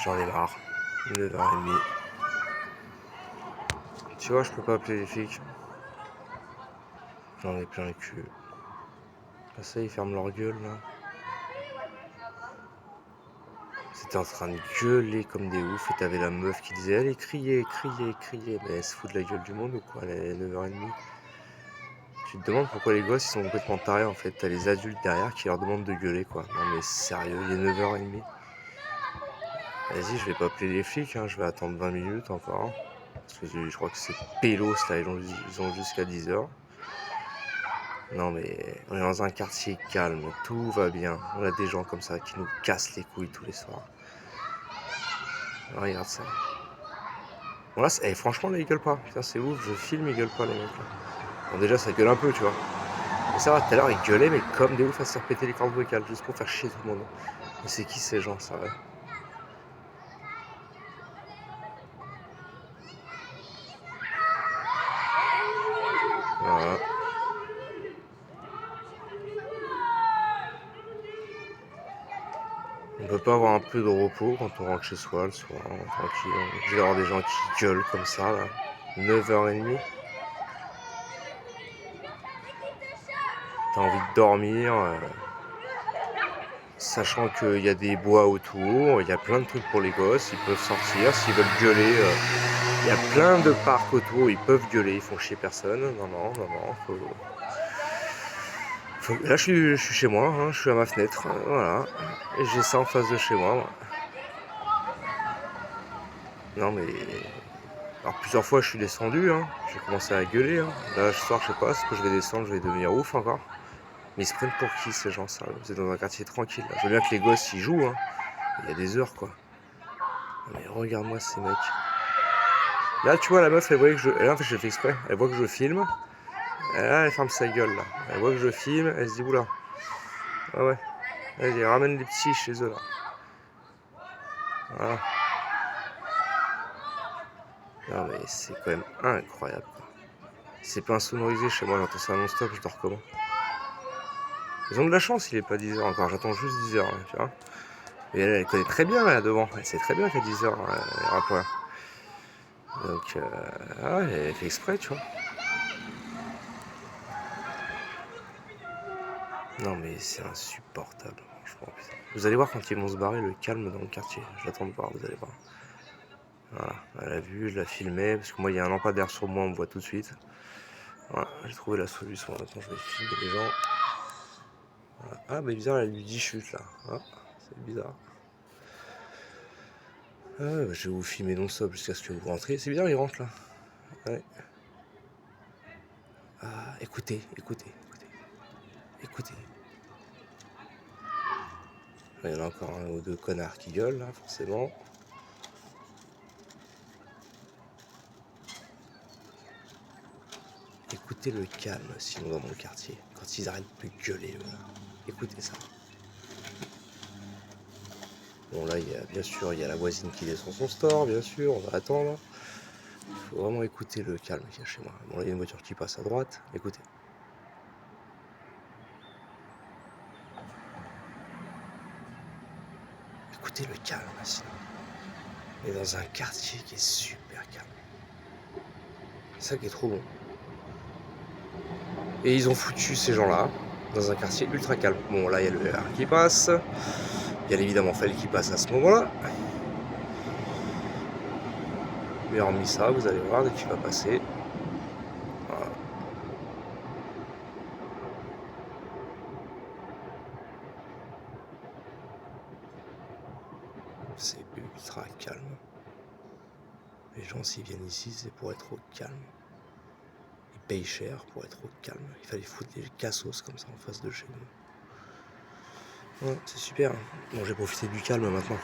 J'en ai marre. 9h30. Tu vois, je peux pas appeler les flics. J'en ai plein le cul. Là, ça, ils ferment leur gueule, là. C'était en train de gueuler comme des oufs et t'avais la meuf qui disait allez, criez, criez, criez. Mais elle se fout de la gueule du monde ou quoi? Elle est 9h30. Tu te demandes pourquoi les gosses ils sont complètement tarés en fait. T'as les adultes derrière qui leur demandent de gueuler quoi. Non mais sérieux, il est 9h30. Vas-y, je vais pas appeler les flics, hein. Je vais attendre 20 minutes encore. Parce que je crois que c'est pélos là, ils ont jusqu'à 10h. Non mais on est dans un quartier calme, tout va bien. On a des gens comme ça qui nous cassent les couilles tous les soirs. Regarde ça. Bon là, franchement là ils gueulent pas. Putain c'est ouf, je filme, ils gueulent pas les mecs là. Bon déjà ça gueule un peu tu vois. Mais ça va, tout à l'heure ils gueulaient mais comme des ouf à se faire péter les cordes vocales juste pour faire chier tout le monde. Mais c'est qui ces gens ça va? Voilà. On peut pas avoir un peu de repos quand on rentre chez soi le soir, tranquille. Je vais avoir des gens qui gueulent comme ça là. 9h30. T'as envie de dormir. Sachant qu'il y a des bois autour, il y a plein de trucs pour les gosses, ils peuvent sortir, s'ils veulent gueuler, il y a plein de parcs autour, ils peuvent gueuler, ils font chier personne. Non, là je suis chez moi, hein, je suis à ma fenêtre, voilà, et j'ai ça en face de chez moi. Non mais... Alors plusieurs fois je suis descendu, hein, j'ai commencé à gueuler, hein. Là ce soir je sais pas, est-ce que je vais descendre, je vais devenir ouf encore. Mais ils se prennent pour qui ces gens ça? Vous êtes dans un quartier tranquille, là. Je veux bien que les gosses y jouent, hein. Il y a des heures quoi. Mais regarde-moi ces mecs. Là, tu vois, la meuf, elle voit que je... Là, en fait, je fais exprès. Elle voit que je filme. Et là, elle ferme sa gueule, là. Elle voit que je filme. Elle se dit, oula. Ah ouais. Vas-y, ramène les petits chez eux, là. Voilà. Non, mais c'est quand même incroyable, quoi. C'est pas insonorisé chez moi. J'entends ça non-stop. Je dors comment? Ils ont de la chance, il est pas 10h encore. J'attends juste 10h, hein, tu vois. Et elle connaît très bien, là, devant. Elle sait très bien qu'à 10h, elle ira plus rien. Donc, ah ouais, elle fait exprès, tu vois. Non mais c'est insupportable, franchement. Putain. Vous allez voir quand ils vont se barrer, le calme dans le quartier. J'attends de voir, vous allez voir. Voilà, elle a vu, je la filmais, parce que moi il y a un lampadaire sur moi, on me voit tout de suite. Voilà, j'ai trouvé la solution. Maintenant je vais filmer les gens. Voilà. Ah mais bizarre, elle lui dit chute là. Ah, c'est bizarre. Ah, bah, je vais vous filmer non-stop jusqu'à ce que vous rentrez. C'est bizarre, il rentre là. Ouais. Ah, écoutez, écoutez, écoutez. Écoutez. Il y en a encore un ou deux connards qui gueulent là, forcément. Écoutez le calme, sinon dans mon quartier, quand ils arrêtent de gueuler, voilà. Écoutez ça. Bon là, bien sûr, il y a la voisine qui descend son store, bien sûr, on va attendre. Il faut vraiment écouter le calme qu'il y a chez moi. Bon là, il y a une voiture qui passe à droite, écoutez. Écoutez le calme, sinon. On est dans un quartier qui est super calme. C'est ça qui est trop bon. Et ils ont foutu ces gens-là dans un quartier ultra calme. Bon là, il y a le VR qui passe. Bien évidemment, Fel qui passe à ce moment-là. Mais hormis ça, vous allez voir, dès qu'il va passer. Voilà. C'est ultra calme. Les gens, s'ils viennent ici, c'est pour être au calme. Ils payent cher pour être au calme. Il fallait foutre des cassos comme ça en face de chez nous. Ouais, c'est super. Bon, j'ai profité du calme maintenant.